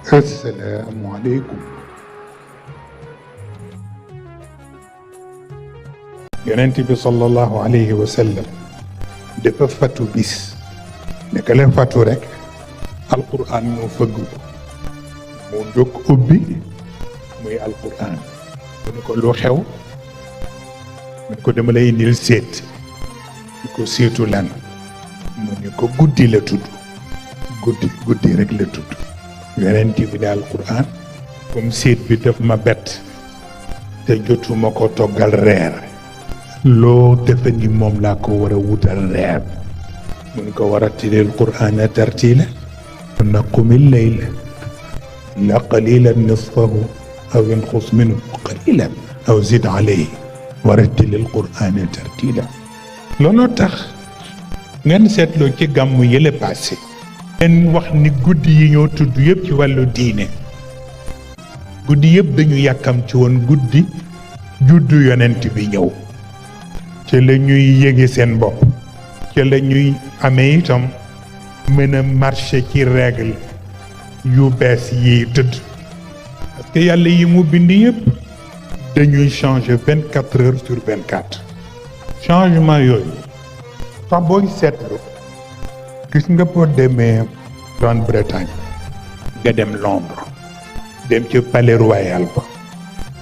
Assalaamu aleykum. Yonent bi sallallahu alayhi wa sallam dafa fatu bis naka la fatu rek alquran moo fëgg ko moo jóg ubbi muy alquran mu ne ko lu xew mu ne ko dama lay indil seet ñu ko seetu lan mu ne ko guddi la tudd guddi rek la tudd yonent bi ne alquran comme seet bi daf ma bett te jotuma ko toggal reer loo defe ni moom laa ko war a wutal reer mu ne ko war a tilil qur'ana tartila na qumil layla illa qalilan nisfahu aw inqus minhu qalilan aw zid alayhi war a tilil qur'ana tartila looloo tax ngeen seetloo ci gàmmu yële passé ngeen wax ni guddi yi ñoo tudd yëpp ci wàllu diine guddi yëpp dañu yàkkam ci woon guddi juddu yonent bi ñëw ci la ñuy yége seen bopp ci la ñuy amee itam mën a marché ci règle yu bees yi tëdd parce que yàlla yi mu bind yëpp dañuy changer 24 heures sur 24 changement yooyu sax booy seetlu gis nga boo demee Grande-Bretagne nga dem Londres dem ci palais royal ba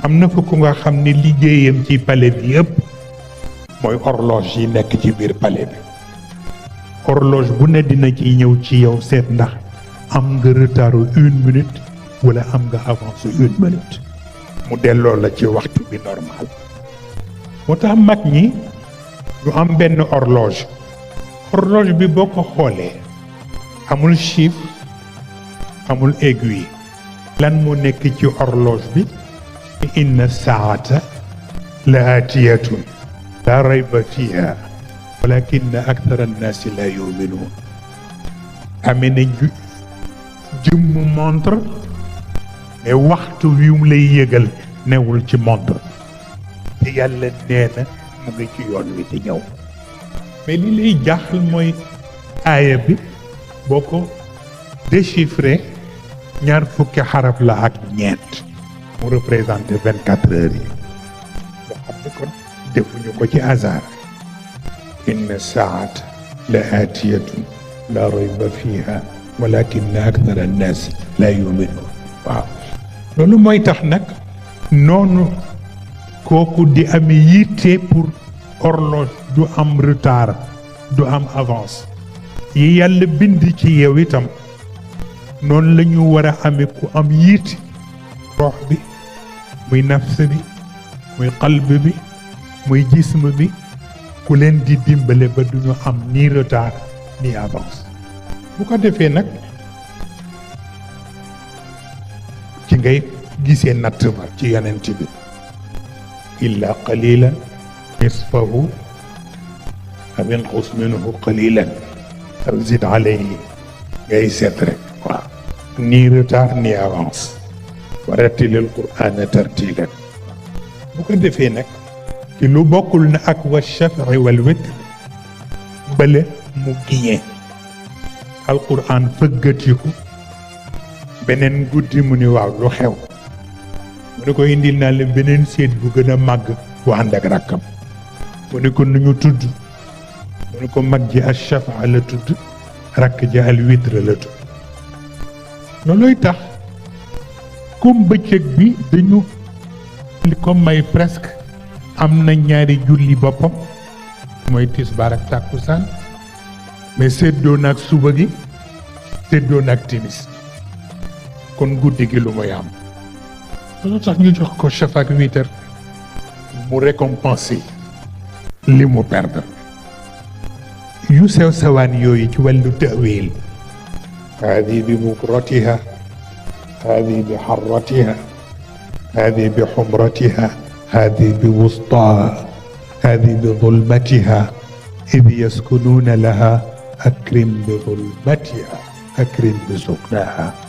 am na fa ku nga xam ne liggéeyam ci palais bi yëpp mooy horloge yi nekk ci biir palais bi horloge bu ne dina ci ñëw ci yow seet ndax am nga retardu 1 minute wala am nga avance 1 minute mu delloo la ci waxtu bi normal moo tax mag ñi ñu am benn horloge bi boo ko xoolee amul chiffre amul aiguille lan moo nekk ci horloge bi inna saata la aatiyatun la rayba fiha walakin akthara annaasi la yuminuun amee na jëmmu montre mais waxtu wi mu lay yëgal newul ci montre te yàlla nee na mu ngi ci yoon wi di ñëw mais li lay jaaxal mooy aaya bi boo ko déchiffré 20 xaraf la ak ñeent mu représenté 24 heures yi nga xam ne kon defuñu ko ci hasard inna saata la aatiyatun la rayba fiha walakin akthara annaasi la yuminuun waaw loolu mooy tax nag noonu kooku di am yitte pour horloge du am retard du am avance yi yàlla bind ci yow itam noonu la ñu war a amee ku am yitte rox bi muy nafs bi muy qalb bi muy jism bi ku leen di dimbale ba duñu am ni retard ni avance bu ko defee nag ci ngay gisee natt ba ci yonent bi illa qalilan nisfahu aw inqus minhu qalilan aw zid alayhi ngay seet rek waaw ni retard ni avance warattilil qur'ana tartilan bu ko defee nag ci lu bokkul na ak wa shafi wal witr bële mu giñee alquran fëggatiku beneen guddi mu ni waaw lu xew mu ne ko indil naa leen beneen seet bu gën a màgg bu ànd ak rakkam mu ne ko nu ñu tudd mu ne ko mag ji al shafa la tudd rakk ji al witr la tudd loolooy tax comme bëccëg bi dañu li ko may presque am na ñaari julli boppam mooy tisbaar ak tàkkusaan mais séddoo nag suba gi séddoo nag timis kon guddi gi lu muy am loolu tax ñu jox ko chef ak witr mu récompenser li mu perdre yu sew sewaan yooyu ci wàllu tawil haadi bi bukratiha haadi bi harratiha haadi bi humratiha haadi bi wustaha haadi bi zulmatiha id yaskunuuna laha akrim bi zulmatiha akrim bi suknaha